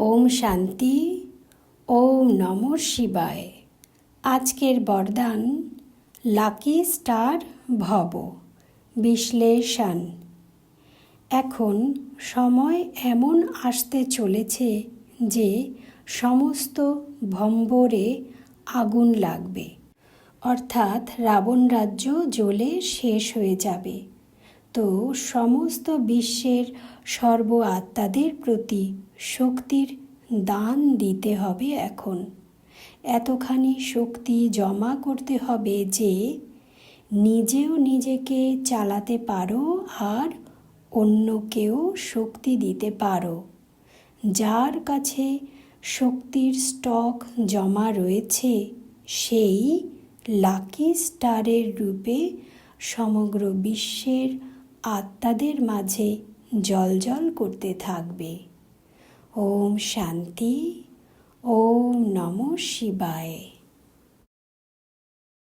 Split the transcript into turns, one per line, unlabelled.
ওম শান্তি। ওম নমঃ শিবায়। আজকের বরদান লাকি স্টার ভব। বিশ্লেষণ। এখন সময় এমন আসতে চলেছে যে সমস্ত ভম্বরে আগুন লাগবে, অর্থাৎ রাবণ রাজ্য জ্বলে শেষ হয়ে যাবে। তো সমস্ত বিশ্বের সর্ব আত্মাদের প্রতি শক্তির দান দিতে হবে। এখন এতখানি শক্তি জমা করতে হবে যে নিজেও নিজেকে চালাতে পারো আর অন্যকেও শক্তি দিতে পারো। যার কাছে শক্তির স্টক জমা রয়েছে সেই লাকি স্টারের রূপে সমগ্র বিশ্বের আত্মাদের মাঝে জ্বলজ্বল করতে থাকবে। ওম শান্তি। ওম নমঃ শিবায়।